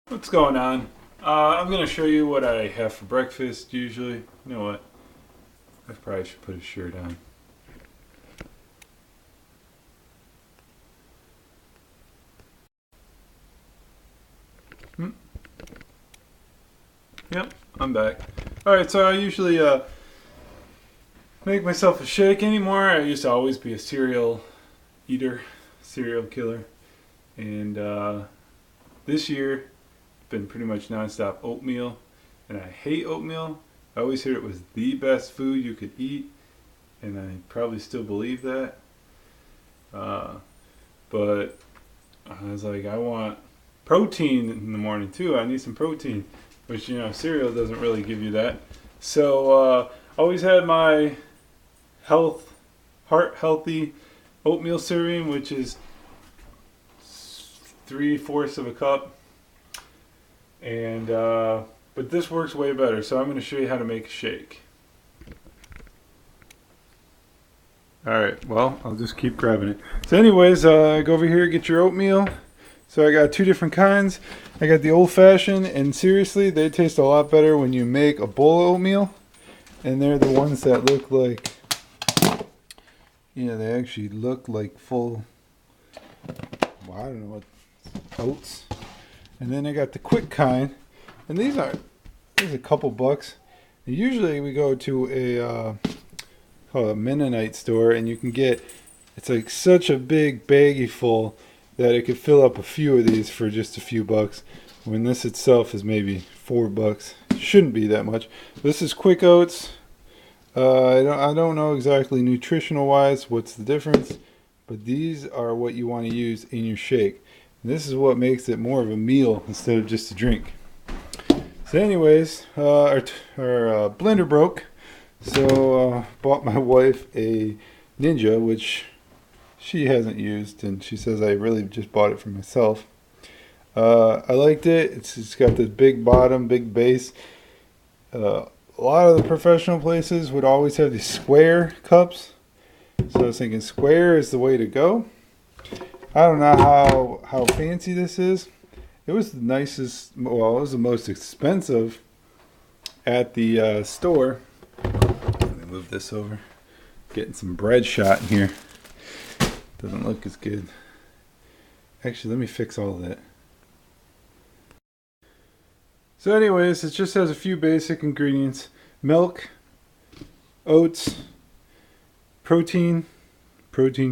What's going on? I'm going to show you what I have for breakfast usually. You know what? I probably should put a shirt on. Hmm. Yep, I'm back. Alright, so I usually make myself a shake anymore. I used to always be a cereal eater, cereal killer. And this year, been pretty much nonstop oatmeal. And I hate oatmeal. I always heard it was the best food you could eat. And I probably still believe that. Uh, but I was like, I want protein in the morning too. I need some protein, which cereal doesn't really give you that. So always had my heart healthy oatmeal serving, which is 3/4 of a cup, and but this works way better. So I'm going to show you how to make a shake. Alright, well, I'll just keep grabbing it. So anyways, go over here, get your oatmeal. So I got two different kinds. I got the old fashioned, and seriously, they taste a lot better when you make a bowl of oatmeal. And they're the ones that look like, they actually look like full, well, I don't know what, oats. And then I got the quick kind, and these are a couple bucks. And usually we go to a Mennonite store, and you can get, it's like such a big baggie full that it could fill up a few of these for just a few bucks, when this itself is maybe $4. Shouldn't be that much. This is quick oats. I don't know exactly nutritional wise what's the difference, but these are what you want to use in your shake. And this is what makes it more of a meal instead of just a drink. So anyways, our blender broke. So bought my wife a Ninja, which she hasn't used, and she says I really just bought it for myself. I liked it. It's got this big bottom, big base. A lot of the professional places would always have these square cups. So I was thinking square is the way to go. I don't know how fancy this is. It was the nicest, well, it was the most expensive at the store. Let me move this over. Getting some bread shot in here. Doesn't look as good. Actually, let me fix all of that. So anyways, it just has a few basic ingredients. Milk, oats, protein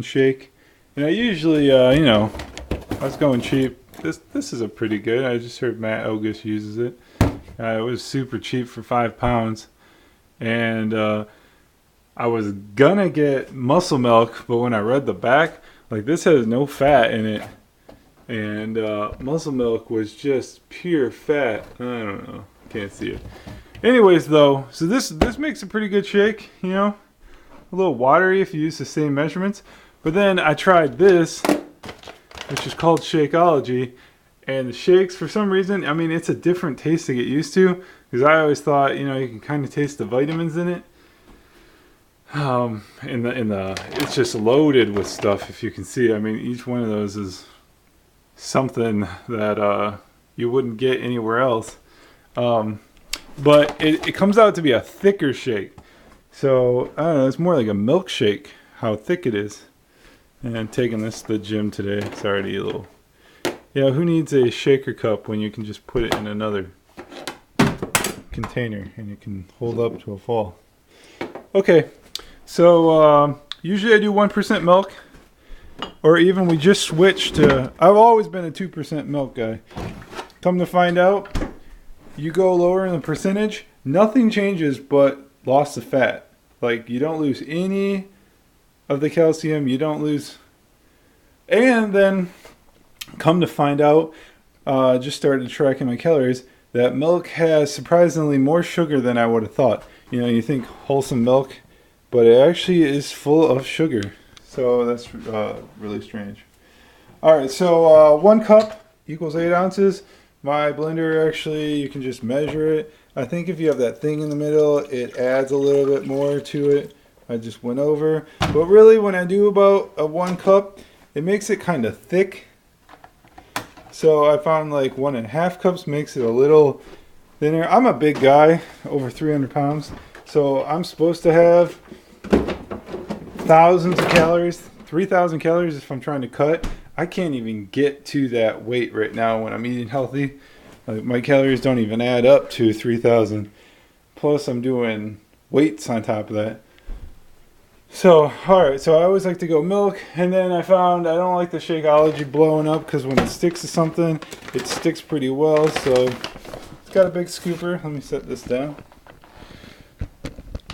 shake. And I usually, I was going cheap. This is a pretty good. I just heard Matt Ogus uses it. It was super cheap for £5. And I was gonna get muscle milk, but when I read the back, like, this has no fat in it. And muscle milk was just pure fat. I don't know. Can't see it. Anyways, though, so this makes a pretty good shake, a little watery if you use the same measurements. But then I tried this, which is called Shakeology, and the shakes, for some reason, I mean, it's a different taste to get used to, because I always thought, you can kind of taste the vitamins in it. It's just loaded with stuff, if you can see. I mean, each one of those is something that you wouldn't get anywhere else. But it comes out to be a thicker shake. So, I don't know, it's more like a milkshake, how thick it is. And I'm taking this to the gym today. It's already a little... Yeah, who needs a shaker cup when you can just put it in another container and it can hold up to a fall? Okay, so usually I do 1% milk. Or even we just switched to... I've always been a 2% milk guy. Come to find out, you go lower in the percentage, nothing changes but loss of fat. Like, you don't lose any of the calcium, you don't lose... And then, come to find out, just started tracking my calories, that milk has surprisingly more sugar than I would have thought. You think wholesome milk, but it actually is full of sugar. So that's really strange. Alright, so 1 cup equals 8 ounces. My blender, actually, you can just measure it. I think if you have that thing in the middle, it adds a little bit more to it. I just went over. But really, when I do about a 1 cup, it makes it kind of thick. So I found like 1.5 cups makes it a little thinner. I'm a big guy, over 300 pounds, so I'm supposed to have thousands of calories, 3,000 calories if I'm trying to cut. I can't even get to that weight right now when I'm eating healthy. Like, my calories don't even add up to 3,000. Plus I'm doing weights on top of that. So, alright, so I always like to go milk, and then I found I don't like the Shakeology blowing up because when it sticks to something, it sticks pretty well. So, it's got a big scooper. Let me set this down.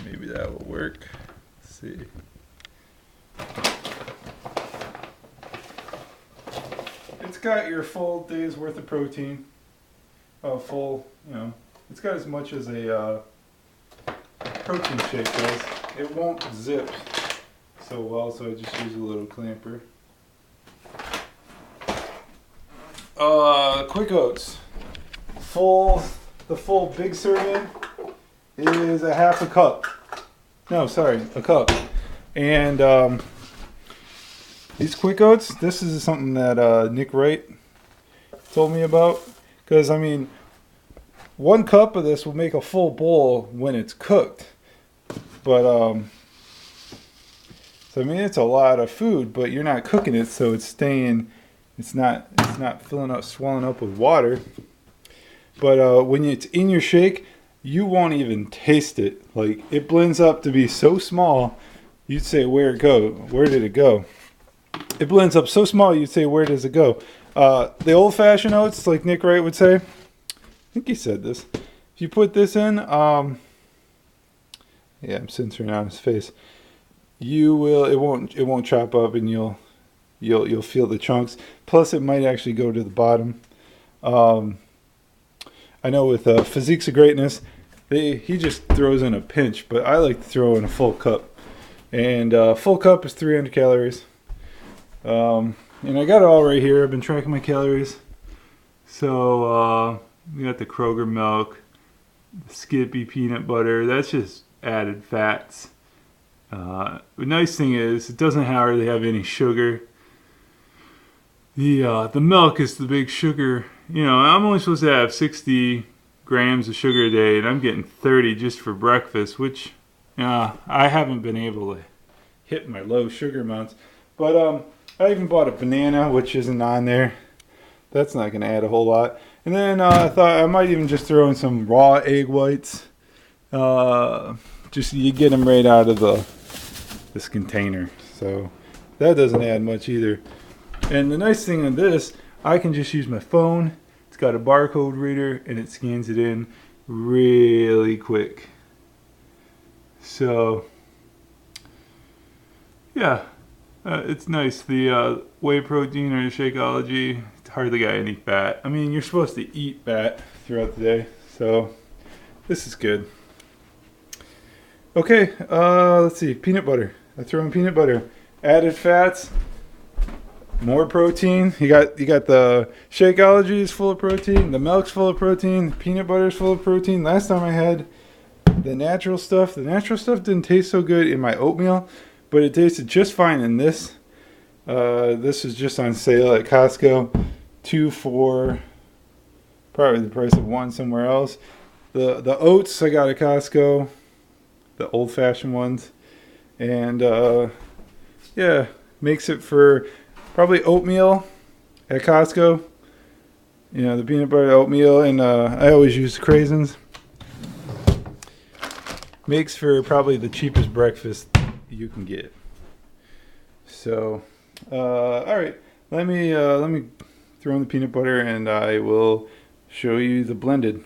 Maybe that will work. Let's see. It's got your full day's worth of protein. Full, you know, it's got as much as a protein shake does. It won't zip so well, so I just use a little clamper. Quick Oats. The full big serving is a half a cup. No, sorry, a cup. And these Quick Oats, this is something that Nick Wright told me about. Because, I mean, 1 cup of this will make a full bowl when it's cooked. But, so I mean, it's a lot of food, but you're not cooking it, so it's not filling up, swelling up with water. But when it's in your shake, you won't even taste it. Like, it blends up to be so small, you'd say, where did it go? It blends up so small, you'd say, where does it go? The old-fashioned oats, like Nick Wright would say, I think he said this. If you put this in, yeah, I'm censoring out his face. It won't chop up, and you'll feel the chunks. Plus, it might actually go to the bottom. I know with Physiques of Greatness, he just throws in a pinch, but I like to throw in a full cup. And full cup is 300 calories. And I got it all right here. I've been tracking my calories. So we got the Kroger milk, the Skippy peanut butter. That's just added fats. The nice thing is it doesn't hardly have any sugar. The milk is the big sugar. You know, I'm only supposed to have 60 grams of sugar a day, and I'm getting 30 just for breakfast, which I haven't been able to hit my low sugar amounts. But I even bought a banana, which isn't on there. That's not going to add a whole lot. And then I thought I might even just throw in some raw egg whites. Just you get them right out of this container. So that doesn't add much either. And the nice thing on this, I can just use my phone. It's got a barcode reader, and it scans it in really quick. So, yeah. It's nice. The whey protein or the Shakeology, it's hardly got any fat. I mean, you're supposed to eat fat throughout the day, so this is good. Okay, let's see. Peanut butter. I throw in peanut butter. Added fats, more protein. You got the Shakeology is full of protein. The milk's full of protein. The peanut butter's full of protein. Last time I had the natural stuff didn't taste so good in my oatmeal. But it tasted just fine in this. This is just on sale at Costco. 2 for probably the price of 1 somewhere else. The oats I got at Costco, the old-fashioned ones, and yeah, makes it for probably oatmeal at Costco. You know, the peanut butter oatmeal, and I always use craisins. Makes for probably the cheapest breakfast you can get. So, all right, let me throw in the peanut butter, and I will show you the blended.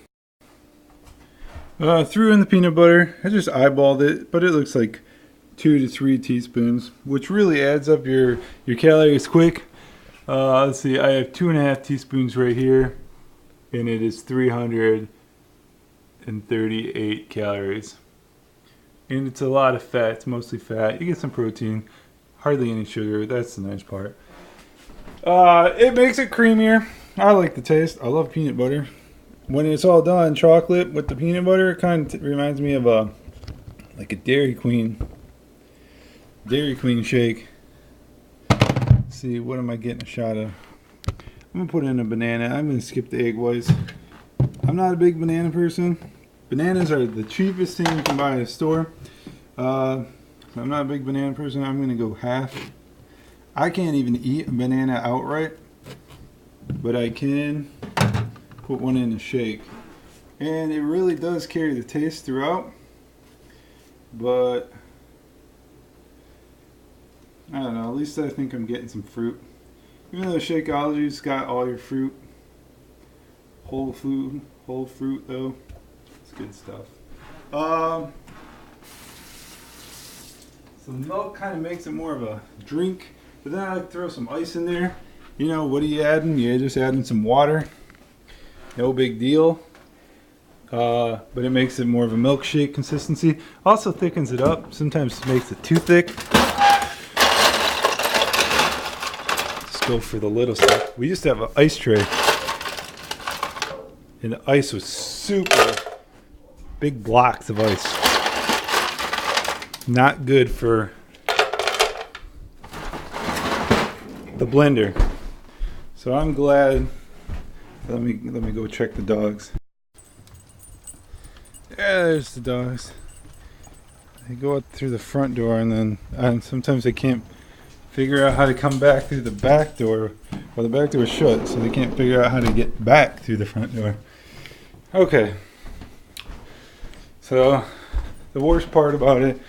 Threw in the peanut butter. I just eyeballed it, but it looks like 2 to 3 teaspoons, which really adds up your calories quick. Let's see, I have 2.5 teaspoons right here, and it is 338 calories. And it's a lot of fat. It's mostly fat. You get some protein, hardly any sugar. That's the nice part. It makes it creamier. I like the taste. I love peanut butter. When it's all done, chocolate with the peanut butter, it kind of reminds me of like a Dairy Queen shake. Let's see, what am I getting a shot of? I'm gonna put in a banana. I'm gonna skip the egg whites. I'm not a big banana person. Bananas are the cheapest thing you can buy at a store. I'm not a big banana person. I'm gonna go half. I can't even eat a banana outright, but I can put one in a shake. And it really does carry the taste throughout. But I don't know, at least I think I'm getting some fruit. Even though Shakeology's got all your fruit, whole fruit though. It's good stuff. So the milk kind of makes it more of a drink, but then I like to throw some ice in there. You know, what are you adding? You're just adding some water. No big deal. But it makes it more of a milkshake consistency. Also thickens it up. Sometimes it makes it too thick. Just go for the little stuff. We used to have an ice tray, and the ice was super big blocks of ice. Not good for the blender. So I'm glad. Let me go check the dogs. Yeah, there's the dogs. They go out through the front door, and then sometimes they can't figure out how to come back through the back door. Well, the back door is shut, so they can't figure out how to get back through the front door. Okay. So the worst part about it,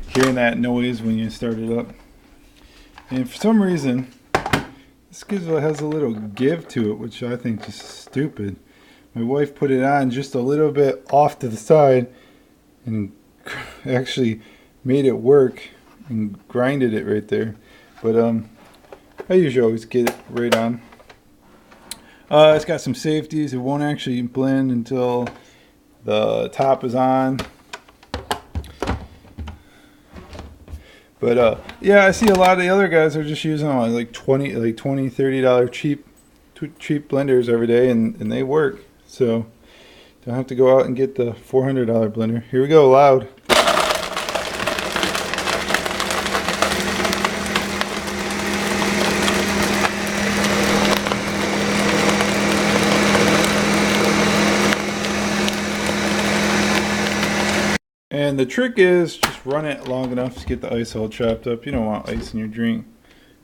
hearing that noise when you start it up. And for some reason, this has a little give to it, which I think is stupid. My wife put it on just a little bit off to the side and actually made it work and grinded it right there. But I usually always get it right on. It's got some safeties. It won't actually blend until the top is on. But yeah, I see a lot of the other guys are just using like $20, $30 cheap blenders every day, and they work. So don't have to go out and get the $400 blender. Here we go, loud. And the trick is just run it long enough to get the ice all chopped up. You don't want ice in your drink.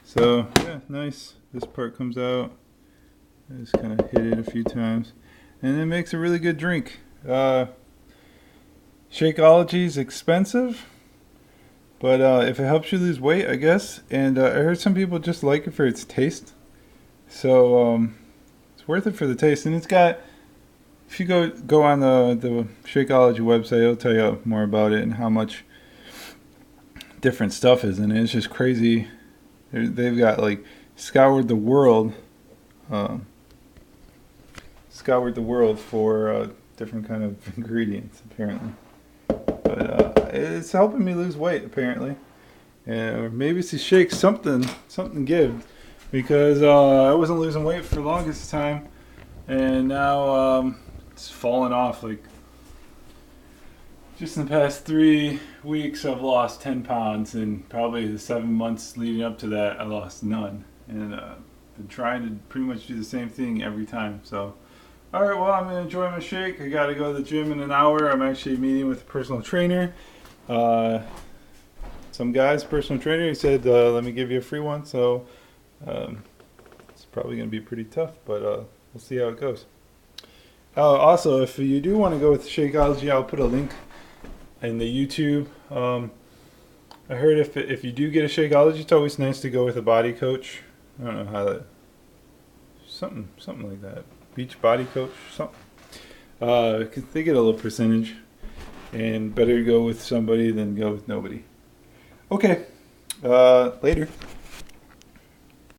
So yeah, nice. This part comes out. I just kind of hit it a few times. And it makes a really good drink. Shakeology is expensive, but if it helps you lose weight, I guess. And I heard some people just like it for its taste. So it's worth it for the taste. And it's got, if you go on the Shakeology website, it'll tell you more about it and how much different stuff is in it. It's just crazy. They've got like scoured the world for different kind of ingredients, apparently. But it's helping me lose weight, apparently. Or maybe it's a shake, something give, because I wasn't losing weight for the longest time, and now it's fallen off. Like just in the past 3 weeks, I've lost 10 pounds, and probably the 7 months leading up to that, I lost none. And been trying to pretty much do the same thing every time. So. Alright, well, I'm going to enjoy my shake. I got to go to the gym in an hour. I'm actually meeting with a personal trainer. Some guy's personal trainer. He said, let me give you a free one. So it's probably going to be pretty tough, but we'll see how it goes. Also, if you do want to go with Shakeology, I'll put a link in the YouTube. I heard if you do get a Shakeology, it's always nice to go with a body coach. I don't know how that... Something like that. Beach body coach, something. Cause they get a little percentage, and better go with somebody than go with nobody. Okay, later.